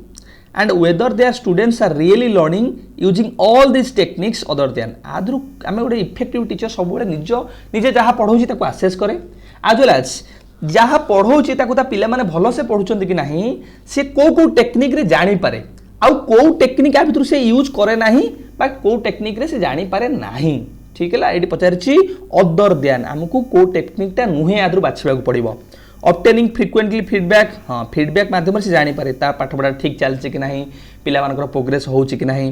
and whether their students are really learning using all these techniques other than आदर आमे गोटे effective teacher सब बेले निजे जहा पढौची ताको असेस करे as well as जहा पढौची ताको ता पिला माने भलो से पढुचंती कि नाही से को टेक्निक रे जानि पारे आ को टेक्निक आ भितर से यूज करे नाही बा को टेक्निक रे से जानि पारे नाही ठीक है ला एडी पचारची अदर देन हमकु को टेक्निक ता नुहे आदर बाछिबा को पड़िबो ऑब्टेनिंग फ्रीक्वेंटली फीडबैक हाँ फीडबैक माध्यम से जानि पारे ता पाठपढ़ा ठीक चलछि कि नाही पिला मानकर प्रोग्रेस होउछि कि नाही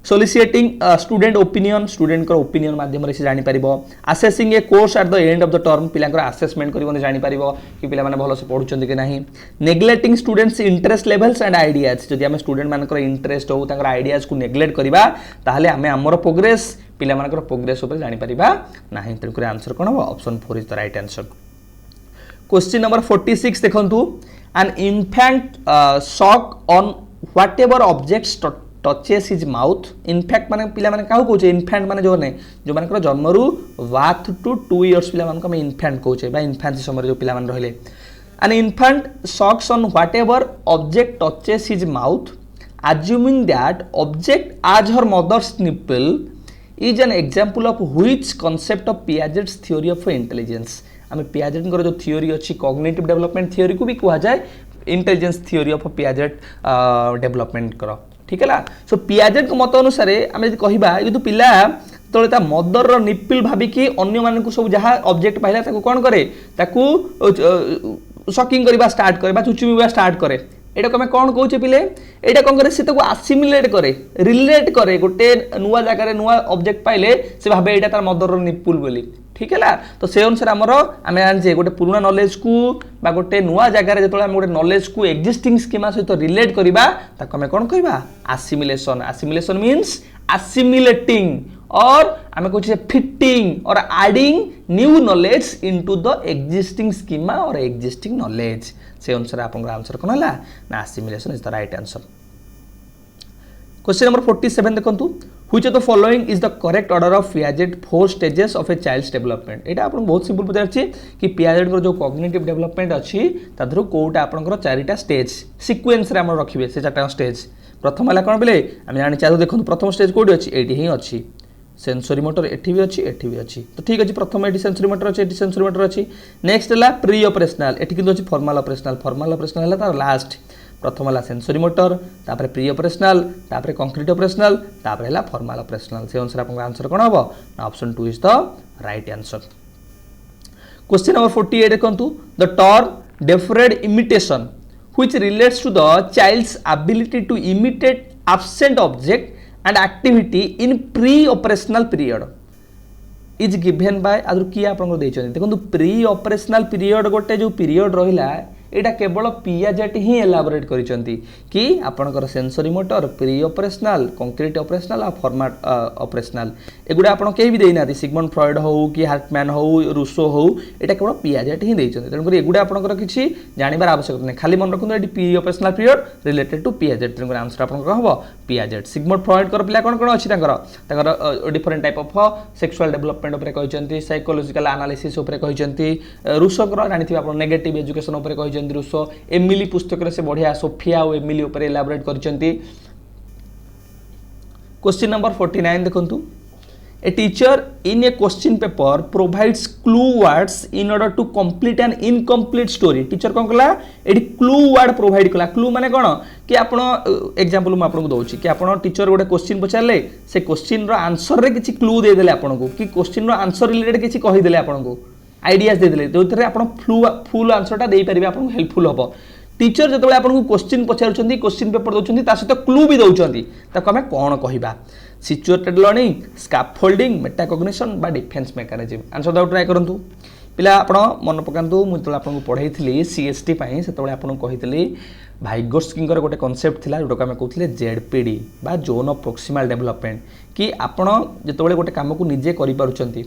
सोलिसिएटिंग स्टूडेंट ओपिनियन स्टूडेंट कर ओपिनियन माध्यम से जानि परिबो assessing a course at the end of the term पिलांकर असेसमेंट करिवो जानि परिबो कि पिला माने भलो से पढुचंती कि नाही neglecting students interest levels and ideas जदि हम स्टूडेंट मानकर इंटरेस्ट हो तांकर आइडियाज को नेग्लेक्ट करबा ताहले हमें हमर प्रोग्रेस पिला मानकर प्रोग्रेस ऊपर जानि परिबा नाही तकर आंसर कोन हो option 4 is the right answer question number 46 देखंतु an infant shock on whatever objects touches his mouth in fact माने पिला माने काहू कहूचे इन्फेंट माने जो ने जो मानकर जन्मरू 1 to 2 इयर्स पिला मानक हम इन्फेंट कहूचे बा इन्फेंसी समय जो पिला मान रहले an infant sucks on whatever object touches his mouth assuming that object as her mother's nipple is an example of which concept of Piaget's theory of intelligence आम पियाजेट जो थियोरी अच्छी cognitive development theory को भी कहा जाए intelligence theory of Piaget development कर ठीक है सो पियाजेट को मत अनुसार आम यदि कहवा ये पिला तो मदर निपिल भाविकी अन्य मान सब जहाँ ऑब्जेक्ट पाइला कौन करे सकिंग करवा स्टार्ट करे चुचुमिबा स्टार्ट करे एटा को कौन कौचे पिले एटा कौन करे से आसिमिलेट करे रिलेट करे गोटे नुआ जगह नुआ ऑब्जेक्ट पाइले से भावे एटा तार मदर निपुल बोली ठीक है तो से अनुसार आमर आम जाने गोटे पुराना नॉलेज को बा गोटे नुआ जगह जो गोटे नॉलेज को एक्जिस्टिंग स्कीमा सहित रिलेट करवा आम कौन कहवा आसिमिलेशन आसिमिलेशन मीन्स आसिमिलेटिंग और आम कहे fitting or adding new knowledge into the existing schema or existing knowledge से अनुसार आप आंसर कौन है ना assimilation is the right answer question number 47 देखंतु which of the following is the correct order of Piaget 4 stages of a child's development एटा आपन बहुत सिंपल पचारछि कि पियाजेट को जो कॉग्निटिव डेवलपमेंट अछि तादरो कोटा आपनकर चारिटा स्टेज सीक्वेंस रे हम रखिबे से चारटा स्टेज प्रथम हला कोन बेले हम जानि चाहू देखंतु प्रथम स्टेज कोडी अछि एटी ही अछि सेंसरी मोटर एठी भी अच्छी तो ठीक अच्छे प्रथम ये सेंसरी मोटर अच्छी ये सेंसरी मोटर अच्छी नेक्स्ट है प्री ऑपरेशनल एठी किंतु अच्छी फॉर्मल ऑपरेशनल है तार लास्ट प्रथम है सेंसरी मोटर तापर प्री ऑपरेशनल तापर कंक्रीट ऑपरेशनल तापर है फॉर्मल ऑपरेशनल से अनुसार आपन आंसर कोन हबो option 2 is the right answer question number 48 देखंतु the term deferred imitation which relates to the child's ability to imitate absent object and activity in pre-operational period is given by आदर किए आपन देइछन देखो प्री ऑपरेशनल पीरियड गोटे जो period रहिला एटा केवल Piaget ही elaborate करिसंती कि आपनकर sensory motor pre operational concrete operational आ फॉर्मेट ऑपरेशनल एगुडा आपन केही भी देइना सिगमंड फ्रॉइड हो कि हार्टमैन हो रूसो हो एटा केवल पियाजेट ही देइछन तन कर एगुडा आपनकर किछि जानिबार आवश्यकता नै खाली मन रखुन एटी pre operational period related to Piaget तन कर आंसर आपनकर हबो पियाजेट सिगमंड फ्रॉइड कर पिला कोन कोन अछि तंकर different type of sexual development ऊपर कहिसंती साइकोलॉजिकल एनालिसिस ऊपर कहिसंती रूसो कर जानिथिबा आपन नेगेटिव एजुकेशन ऊपर कहिसंती रूसो एमिली पुस्तक से बढ़िया सोफिया और एमिली ऊपर एलाबोरेट करचंती क्वेश्चन नंबर 49 देखंतु a teacher in a question paper provides clue words in order to complete an incomplete story teacher कोन कला एडी क्लू वर्ड प्रोवाइड कला क्लू माने कोन कि आपण एग्जांपल म आपन को दोछि कि आपण टीचर गोटे क्वेश्चन पचारले से क्वेश्चन रो आंसर रे किछि क्लू दे देले आपण को कि क्वेश्चन रो आंसर रिलेटेड किछि कहि देले आपण को आइडियाज दे देले जो थरे आपण फुल आंसरटा देई परिबे आपण हेल्पफुल हबो टीचर जतबे आपण को क्वेश्चन पचारुचंदी क्वेश्चन पेपर दोचंदी ता सहित क्लू भी दोचंदी ताको हमें कोन कहिबा सिचुएटेड लर्निंग स्कैफोल्डिंग मेटाकॉग्निशन बा डिफेंस मेकानिज्म आंसर दाउ ट्राई करंतु पिला आपण मन पकांतु मु तले आपण को पढाइथिली सीएसटी पई सेतबे आपण को कहितली भाइगोस्किंगर गोटे कॉन्सेप्ट थिला जोटा आम कहते जेडपीडी बा जोन ऑफ प्रोक्सिमल डेवलपमेंट कि आपण जितेबाला गोटे काम को निजे करिपारुचंती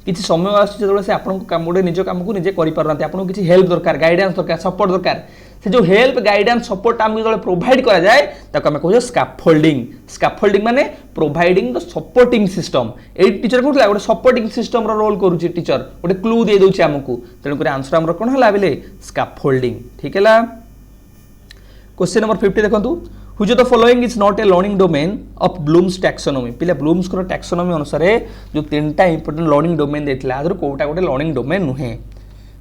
किसी समय आसे से आपन काम गोटे निज काम को निजे करिपारनांती आपन किसी हेल्प दरकार गाइडेंस दरकार सपोर्ट दरकार से जो हेल्प गाइडेंस सपोर्ट आम जो प्रोवाइड करा जाए ताको आम कहू स्कैफोल्डिंग माने providing the supporting system a teacher कहला गोटे सपोर्टिंग सिस्टम रो रोल करूची टीचर गोटे क्लू दे दोची हमकु तेणु कर आंसर हमर कोन हला बेले स्कैफोल्डिंग ठीक हैला क्वेश्चन नंबर 50 देखंतु Which of the following is not a learning domain of Bloom's taxonomy? पिला ब्लूम्स को टैक्सोनॉमी अनुसार जो तीनटा इंपोर्टेंट लर्निंग डोमेन देथिला आदर कोटा गोटे लर्निंग डोमेन नुहे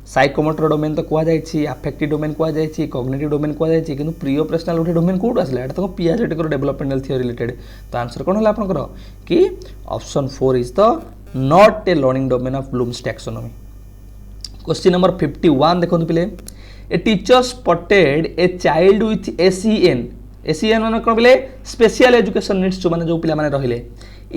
साइकोमोटर डोमेन तो कुआ जायछि अफेक्टिव डोमेन कुआ जायछि कॉग्निटिव डोमेन कुआ जायछि किंतु प्री ऑपरेशनल गोटे डोमेन कोड आसला एटा तो पियाजेट को डेवलपमेंटल थियोरी रिलेटेड तो आंसर कोन होला आपनकर कि option 4 is the not a learning domain of Bloom's taxonomy question number 51 देखंतु पिले a teacher spotted a child with ACN माने कोन बिले स्पेशल एजुकेशन नीड्स जो माने जो पिला माने रहिले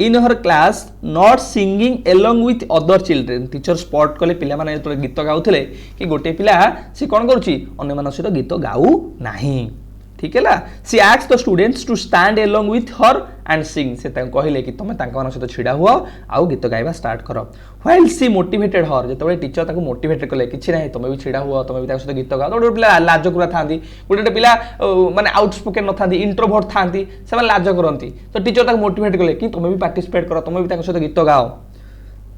in her class not singing along with other children teacher spot कले पिला माने तो गीत गाउथले कि गोटे पिला से कोन करूची अन्य मानक सहित गीत गाउ नाही ठीक है ला she asks the students to stand along with her and sing से कहले कि तुम तांका सहित छिड़ा हुआ आउ गीत गाइबा स्टार्ट कर व्हाइल सी मोटिवेटेड हर जतबे टीचर ताको मोटिवेट कले किछि नाही तुम भी छिड़ा हुआ तुम भी ताको सहित गीत गाओ गोटे पिला लाज कुरा थांदी गोटे पिला माने आउटस्पोकन न थांदी इंट्रोवर्ट थांदी से लाज करंती तो टीचर ताको मोटिवेट कले कि तुम भी पार्टिसिपेट कर तुम भी ताको सहित गीत गाओ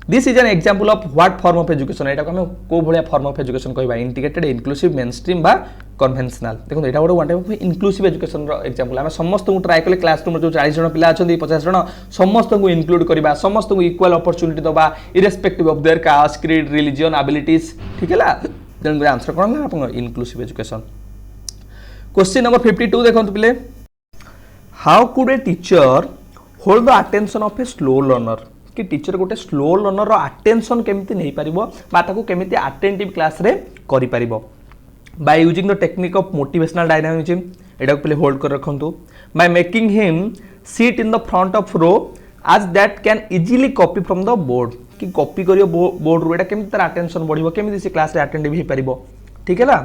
this is an example of what form of education एटा को हम को भलिया फॉर्म ऑफ एजुकेशन कहबा इंटीग्रेटेड इंक्लूसिव मेनस्ट्रीम बा कन्वेंशनल देखो एटा गोटे one type of inclusive education रो एग्जांपल हम समस्त को ट्राई करले क्लासरूम जो 40 जन पिला अछंदी 50 जन समस्त को इंक्लूड करबा समस्त को इक्वल अपॉर्चुनिटी दबा irrespective of their caste creed religion abilities ठीक है ला देन आंसर कोन ला अपन इंक्लूसिव एजुकेशन क्वेश्चन नंबर 52 देखंतु पिले how could a teacher hold the attention of a slow learner कि टीचर गोटे स्लो लर्नर रो अटेंशन केमिति नै परिबो बा ताको केमिति अटेंटिव क्लास रे करि परिबो by using the technique of motivational dynamism एटा को पहले होल्ड कर रखंतु by making him sit in the front of row as that can easily copy from the board कि कॉपी करियो बोर्ड रो एटा केमिति तार अटेंशन बढ़िबो केमिति से क्लास रे अटेंटिव हे परिबो ठीक है ला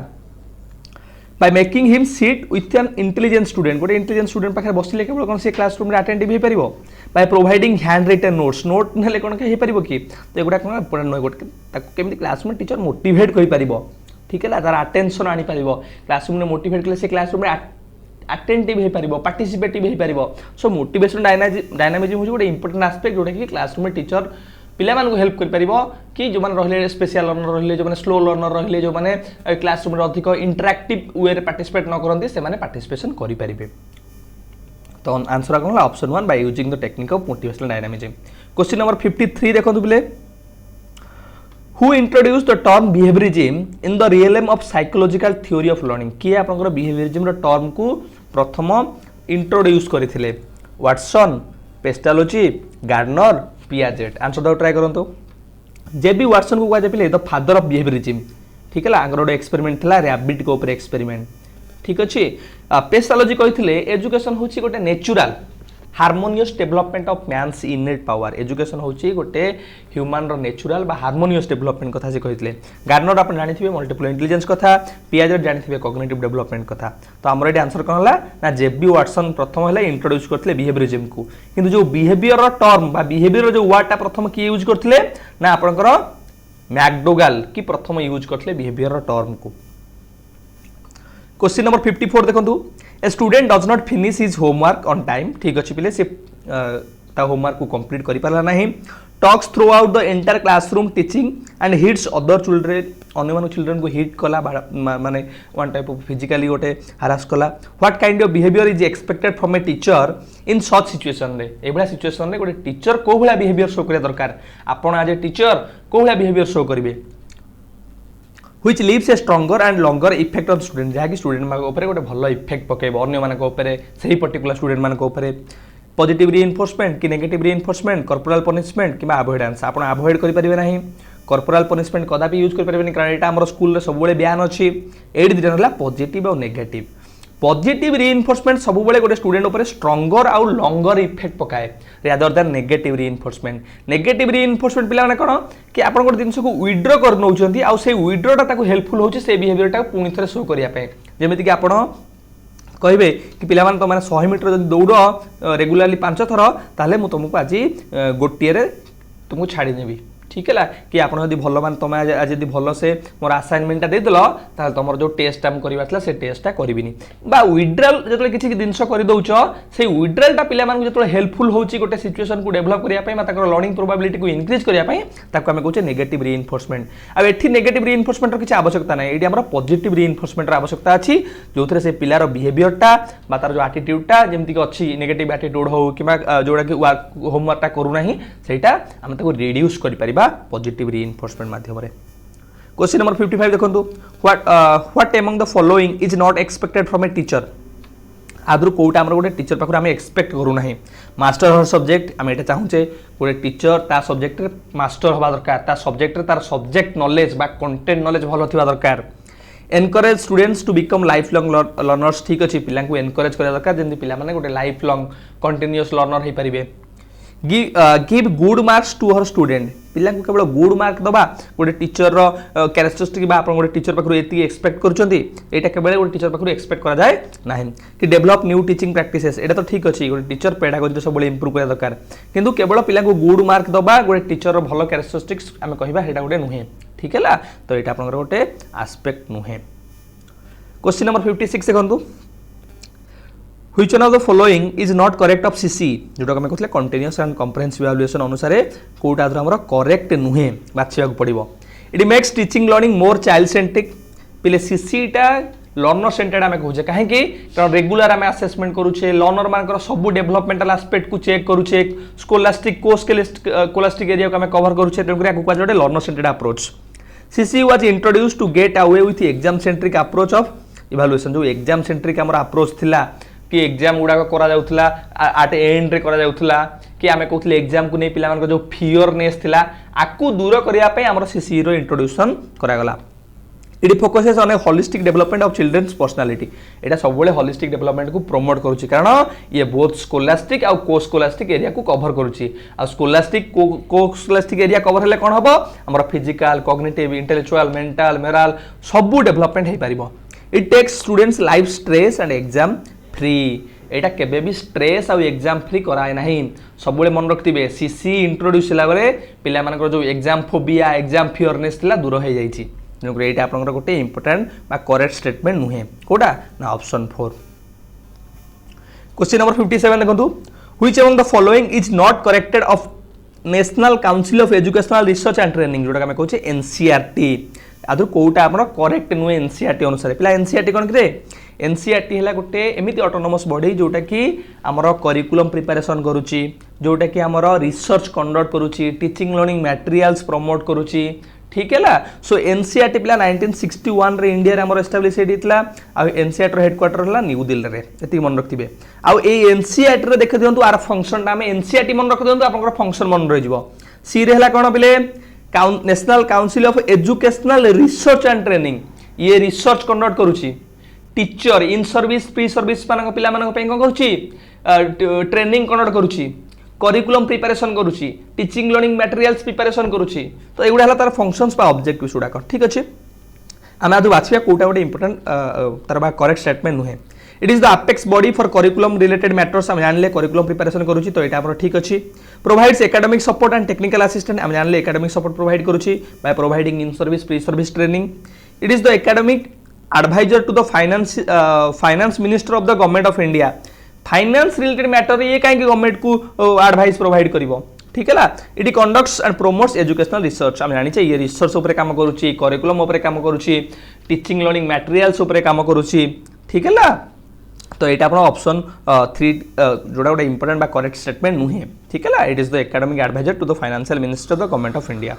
by making him sit with an intelligent student गोटे इंटेलिजेंट स्टूडेंट पाखे बसिले केवल कोन से क्लासरूम रे अटेंटिव हे परिबो by providing hand written note नेले कोन के हे परिबो कि तो एगुडा कोन इंपोर्टेंट नय गोटे ताको केमिति क्लासरूम में टीचर मोटिवेट करि परिबो ठीक है ला तार अटेंशन आनी परिबो क्लासरूम में मोटिवेट कले से क्लासरूम में अटेंटिव हे परिबो पार्टिसिपेटिव हे परिबो सो मोटिवेशन डायनामिज्म हो गोटे इंपोर्टेंट एस्पेक्ट जोटा कि क्लासरूम में टीचर पिला मानको हेल्प कर परिबो कि जो माने रहले स्पेशल लर्नर रहले जो माने स्लो लर्नर रहले जो माने क्लासरूम रे अधिक इंटरैक्टिव वे रे पार्टिसिपेट न करंती से माने पार्टिसिपेशन करि परिबे तो आंसर कौन option 1 by using the technique of motivational dynamism. Question number 53 देखो पिले, who introduce the term behaviourism in the realm of psychological theory of learning, किए आपनकर बिहेवियरिज्म रो टर्म को प्रथम इंट्रोड्यूस करथिले? Watson, Pestalozzi, Gardner, Piaget. Answer दो try करंतो। जेबी वाटसन को कहा जाए द फादर ऑफ बिहेवियरिज्म, ठीक है, आंगर गोटे एक्सपेरिमेंट थिला रैबिट को ऊपर एक्सपेरिमेंट, ठीक अच्छे। पेस्टालोजी कहते एजुकेशन हूँ गोटे natural harmonious development of man's innate power, education हूँ गोटे ह्यूमान रो नेचुरल बा हार्मोनियस डेवलपमेंट कथा से कहते। गार्डनर आप जानी मल्टीपल इंटेलिजेंस कथा, पियाजेट जानी कॉग्निटिव डेवलपमेंट कथा। तो आमर ये आंसर कौन है ना, जेबी वाटसन प्रथम है इंट्रोड्यूस करते बिहेवियरिज्म को, किंतु जो बिहेवियर टर्म बा बिहेवियर जो वर्डटा प्रथम किए यूज करते ना आपनकर मैकडोगाल की प्रथम यूज करते बिहेवियर टर्म को। क्वेश्चन नंबर 54 देखो, a student does not finish his homework on time, ठीक अच्छे पिले से होमवर्क को कंप्लीट कर पारा नहीं, talks through out the entire classroom teaching and hits other children, अन्य चिल्ड्रेन को हिट कला माने वन टाइप ऑफ फिजिकली गोटे हारास कला। What kind of behaviour is expected from A teacher in such situation रे, एभला सिचुएशन रे गोटे टीचर को भला बिहेवियर शो करिया दरकार, आपण एज ए टीचर को भला बिहेवियर शो करिवे। which leaves a stronger and longer effect on student, जहाँकि स्टूडेंट मान ऊपर गोटे भल इफेक्ट पकेब अन्य मान से पर्टिकुलर स्टूडेंट मान पॉजिटिव रिइंफोर्समेंट कि नेगेटिव रिइंफोर्समेंट, कॉर्पोरल पनिशमेंट कि अवॉइडेंस। आप अवॉइड करेंगे ना, कॉर्पोरल पनिशमेंट कदापि यूज करेंगे कारण यहाँ आम स्कूल सब बैन अच्छी। ये दुटा ना पॉजिटिव और नेगेटिव। पॉजिटिव रिइंफोर्समेंट सब गोटे स्टूडेंट ऊपर स्ट्रंगर आउ लंगर इफेक्ट पकाए rather than negative reinforcement. Negative reinforcement पिला माने कोन कि आपण गोटे जिनस को विड्रॉ कर नउचंती आउ से विड्रॉटा ताको हेल्पफुल होची से बिहेवियरटा पुणी थरे शो करिया पे। जेमिति कि आपण कहबे कि पिला मान तो माने 100 मीटर जदि दौड़ रेगुलरली 5 थर ताले मु तुमको आज गोटिए रे तुमको छाड़ी देबी, ठीक है कि आप भल मान तुम आज यदि भल से मोर असाइनमेंटा देदेल ताल तुम जो टेस्ट आम करवा से टेस्टा करी बा विड्रॉल जो किसी जिनस कर दौच से विड्रॉलटा पिला जो हेल्पफुल होची गोटे सिचुएशन को डेभलप करने लर्निंग प्रोबेबिलिटी को इंक्रीज करने आम कहे नेगेटिव रिइंफोर्समेंट। अब ये नेगेटिव रिइंफोर्समेंट किसी आवश्यकता ना, ये पॉजिटिव रिइंफोर्समेंट आवश्यकता अच्छी जो से पिलार बिहेवियरटा बा तार जो एटीट्यूडटा जमीक अच्छी नेगेटिव एटीट्यूड हो कि जोड़ा कि होमवर्कटा करूना सेटा आम रिड्यूस कर पॉजिटिव रिइंफोर्समेंट माध्यम रे। क्वेश्चन नंबर 55 देखो, what among the following is not expected from a teacher, आदर कोटा आम गोटे टीचर पाखु आम एक्सपेक्ट करूना। मास्टर हर सब्जेक्ट आम ये चाहूचे गोटे टीचर ता सब्जेक्ट मास्टर हवा दरकार, ता सब्जेक्ट तार सब्जेक्ट नॉलेज बा कंटेंट नॉलेज भल थिबा दरकार। Encourage students to become life long learners, ठीक अच्छे पिला एनकरेज करा दरकार जमी पिला माने गोटे लाइफ लॉन्ग कंटिन्यूअस लर्नर हो पारे। Give good marks to her student, पिला केवल गुड मार्क दबा गोटे टीचर कैरेक्टरिस्टिक बा गोटे टीचर पाखु एति एक्सपेक्ट करूछंती एटा केवल गोटे टीचर पाखु एक्सपेक्ट करा जाए नाही। कि डेवलप न्यू टीचिंग प्रैक्टिसेस, एटा तो ठीक अछि गोटे टीचर पेडागोजी सब बळे इंप्रूव करा दरकार, किंतु केवल पिला को गुड मार्क दबा गोटे टीचर भलो कैरेक्टरिस्टिक्स आमे कहिबा हेटा गोटे नुहे, ठीक है। तो एटा आपनकर गोटे एस्पेक्ट नुहे। क्वेश्चन नंबर 56 देखंतु, Which one of the following is not correct of CC, जोटा आम कहते कंटिन्यूअस एंड कम्प्रेहेंसिव इवैल्यूएशन अनुसार कोटा आमर करेक्ट नुहे बाछिया पड़ो। It makes teaching learning more child centric, पिले सीसीटा लर्नर सेंटर्ड आम कहे कहीं कारण रेगुलर आम आसेसमेंट करुचे लर्नर मान सब डेभलपमेंटाल आस्पेक्ट को चेक करुचे स्कोलास्टिक कोलास्टिक एरिया को आम कवर करुचे तेणुकर कहुए learner centred approach. CC was introduce to get away with exam centric approach of evaluation, जो एग्जाम सेंट्रिक आम अप्रोच थिला कि एग्जाम गुड़ाक करा आट एंड रे करा जाउथला कि आमे कहथले एग्जाम को नै पिला मान जो फियरनेस थिला आकु दूर करिया पे हमर सीसी रो इंट्रोड्यूशन करा गला। It focuses on a holistic development of children's personality, एटा सब बेले होलिस्टिक डेवलपमेंट को प्रमोट करूची कारण ये बोथ स्कोलास्टिक आ को स्कोलास्टिक एरिया को कवर करूची। आ scholastic coscholastic area cover हेले कोन हबो हमर physical cognitive intellectual mental moral सब डेवलपमेंट हे परिबो। It takes students life stress and exam free, एटा केबे भी स्ट्रेस आउ एग्जाम फ्री कराए नहीं। सब मन रखिए सीसी इंट्रोड्यूस होगा पिला मानकर जो एग्जाम फोबिया एग्जाम फियरनेस थिला दूर हो जाइए, तेणुक ये आपंकर गोटे इंपोर्टेंट बा करेक्ट स्टेटमेंट नुहे कोटा ना ऑप्शन 4। क्वेश्चन नंबर 57 देखो, which among the following is not corrected of national council of educational research and training, जोटा आम कहे एनसीईआरटी, आदर कोटा आप करेक्ट नुहे एनसीईआरटी अनुसार। पिला एनसीईआरटी कौन कि एनसीईआरटी है गोटे एमती ऑटोनोमस बॉडी जोटा कि आमर करिकुलम प्रिपरेशन करुच्ची जोटा कि आमर रिसर्च कंडक्ट करुच्ची टीचिंग लर्निंग मटेरियल्स प्रमोट करुच्ची ठीक है सो एनसीईआरटी पिला 1961 रे इंडिया रे हमर एस्टैब्लिश हेतिला आ एनसीईआरटी रो हेडक्वार्टर हला न्यू दिल्ली रे एति मन रखथिबे आ ए एनसीईआरटी रे देख दियंतु आर फंक्शन हम एनसीईआरटी मन रख दियंतु आपन फंक्शन मन रहि जिवो सी रे हला कोन बिले national council of educational research and training ये रिसर्च कंडक्ट करूची टीचर इन सर्विस प्री सर्विस मानक पिला मानक पे कोन करूची ट्रेनिंग कंडक्ट करूची करिकुलम प्रिपरेशन करूची टीचिंग लर्निंग मटेरियल्स प्रिपरेशन करूची तो एगुडा हला तार फंक्शंस बा ऑब्जेक्टिव्स गुडा ठीक अछि आमे आदु बाछिया कोटा गोटे इंपोर्टेंट तार बा करेक्ट स्टेटमेंट नुहे it is the apex body for curriculum related matters हम जानले करिकुलम प्रिपरेशन करूची तो एटा हमर ठीक अछि provides academic support and technical assistant हम जानले एकेडमिक सपोर्ट प्रोवाइड करूची by providing in service pre service training it is the academic adviser to the finance minister of the government of India finance related matter ये कहीं government को advice provide करिवो ठीक है it conducts and promotes educational research हम जानिछे ये research ऊपर काम करूची करिकुलम ऊपर काम करूची टीचिंग लर्निंग मटेरियल्स ऊपर काम करूची ठीक है तो एटा अपन ऑप्शन 3 जोड़ा गोटे इंपोर्टेंट बा करेक्ट स्टेटमेंट नुहे ठीक है it is the academic adviser to the financial minister of the government of India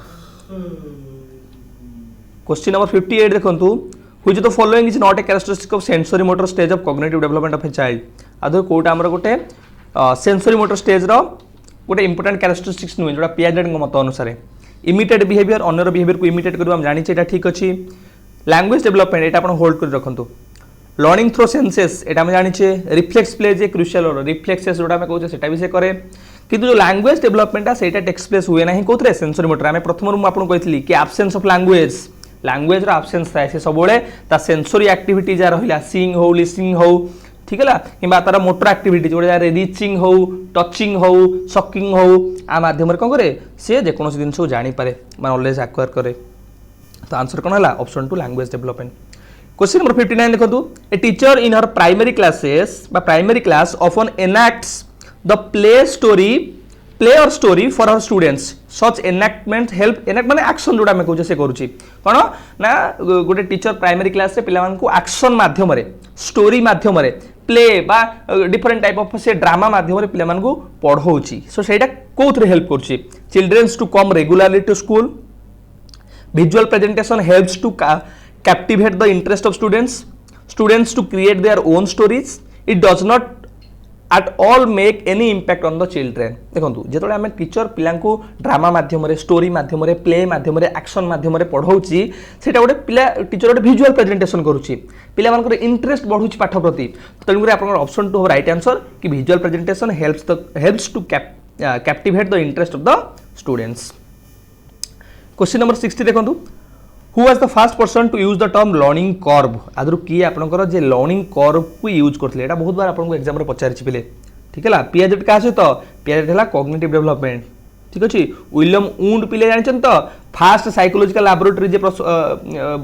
question number 58 देखंतु which the following is not a characteristic of sensory motor stage of cognitive development of a child आदर कोटा हमर गोटे sensory motor stage रो गोटे important characteristics नुहे जोड़ा Piaget मत अनुसार इमिटेड बिहेवियर अन्यर बिहेवियर को इमिटेट करबा हम जानिछे एटा ठीक अछि लैंग्वेज डेवलपमेंट एटा अपन होल्ड कर रखंतु लर्निंग थ्रो सेंसेस एटा हम जानिछे reflex plays a crucial role reflexes जोड़ा हम कहूछे सेटा भी से करे किंतु जो लैंग्वेज डेवलपमेंट सेटा टेक्स प्लेस हुए नाही कोथरे सेंसरी मोटर हम प्रथम रु आपन कहथली कि एब्सेंस ऑफ लैंग्वेज रो एब्सेंस थाए से सबोले ता सेंसरी एक्टिविटी जा रहिला सीइंग हो लिसनिंग हो ठीक है कि तार मोटर एक्टिविटी जो रीचिंग हो टचिंग हो सकिंग हो आ माध्यम कौन करे सी जेको जिन जानी पारे नॉलेज एक्वायर करे तो आंसर कौन है option 2 language development question number 59 देखो a teacher in her primary classes primary class often enacts the play or story for her students such enactment help enact माने एक्शन जोड़ा मैं कहूँ से करुच्ची कौन ना गोटे टीचर प्राइमरी क्लास पिला एक्शन माध्यम स्टोरी माध्यम प्ले बा डिफरेंट टाइप ऑफ से ड्रामा माध्यम पिला पढ़ाऊँगी सो सेटा कोथरे हेल्प करुच्ची childrens to come regularly to school visual presentation helps to captivate the interest of students to create their own stories it does not at all make any impact on the children देखंतु जेतोले हमें teacher पिलांको drama माध्यम रे story माध्यम रे play माध्यम रे action माध्यम रे पढाउची सेटा गोटे पिला टीचर गोटे विजुअल प्रेजेंटेशन करूची पिला मानकर इंटरेस्ट बढ़ुची पाठ प्रति तणु करे आपन ऑप्शन 2 हो राइट आंसर कि visual presentation helps to captivate the interest of the students question number 60 देखंतु who was the first person to use the term learning curve आदर किए आपंकर जे लर्निंग कर्व को यूज करते हैं बहुत बार आपको एग्जाम रे पचारि पिले ठीक है पियाजेट क्या सहित पियाजेट है कॉग्निटिव डेवलपमेंट ठीक अच्छे विलियम ऊंड पिले जानते तो फास्ट साइकोलॉजिकल लैबोरेटरी जे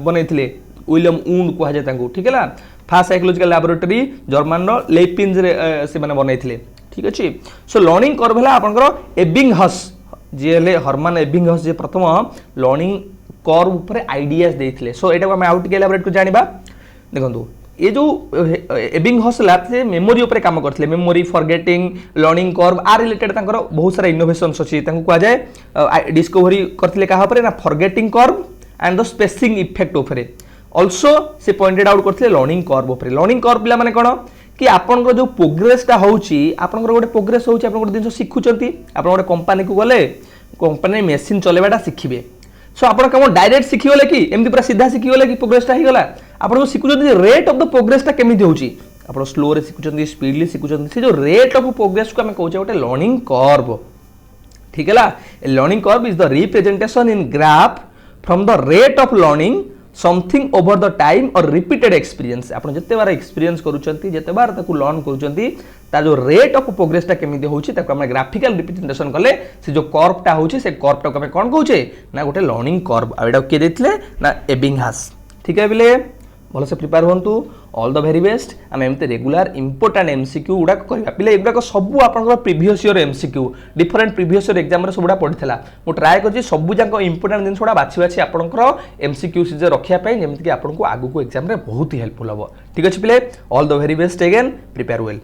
बनई विलियम ऊंड कह जाए ठीक है फास्ट साइकोलॉजिकल लैबोरेटरी जर्मन लेपिंज से बनई ठीक अच्छे सो लर्निंग कर्व है आपंकर एबिंगहस जी हरमान एबिंगहस जे प्रथम लर्निंग कर्व ऊपर आइडियाज देइथिले सो एटा हम आउट के एलाबोरेट को जानिबा देखंतु ये जो एबिंगहस लैब से मेमोरी ऊपर काम करथिले मेमोरी फॉरगेटिंग लर्निंग कर्व आ रिलेटेड तांकर बहुत सारा इनोवेशंस अछि तांको कहा जाय डिस्कवरी करथिले कहा ऊपर ना forgetting curve and the spacing effect ऊपर आल्सो से पॉइंटेड आउट करथिले लर्निंग कर्व ऊपर लर्निंग कर्व पिला माने कोन कि आपनकर जो प्रोग्रेसटा होउची आपनकर गोटे प्रोग्रेस होउची आपन गोटे दिन सिखुचंती आपन गोटे कंपनी को गले कंपनी मेसिन चलेबाटा सिखिबे सो आप डायरेक्ट शिखिगले कि एमती पूरा सीधा शिखिगले कि प्रोग्रेसटा होगा आपको शिखुंत रेट ऑफ द प्रोग्रेसटा केमी होची आप स्लो रे शिखुंत स्पीडली शिखुंत से जो रेट ऑफ प्रोग्रेस को आम कहूँ गोटे लर्निंग कर्व ठीक है learning curve is the representation in graph from the rate of learning something over the time और रिपीटेड एक्सपीरियंस आप जिते बार एक्सपीरियंस करुँच जिते बार लर्न कर जो रेट ऑफ प्रोग्रेसटा केमी होची ग्राफिकल रिप्रेजेंटेशन कले से जो कर्वटा होची से कर्वटा को कौन कहूचे ना गोटे लर्निंग कर्व आटा किए देते ना एबिंगहस ठीक है बोले भल से प्रिपेयर हूँ ऑल द वेरी बेस्ट आम एमती रेगुलर इंपोर्टाट एमसीक्यू गुड़ाक करवा पिले एगुड़ाक सब आप previous year MCQ different previous year exam सबुड़ा पड़ता मुझे ट्राए कर सब जाक इंपोर्टाट जिन गुड़ा बाछी बाछी आपंकर एमसीक्यू सीजे रखापी जमीक आपको आगू एग्जाम बहुत ही हेल्पफुल हम ठीक अच्छे पिले all the very best again prepare well.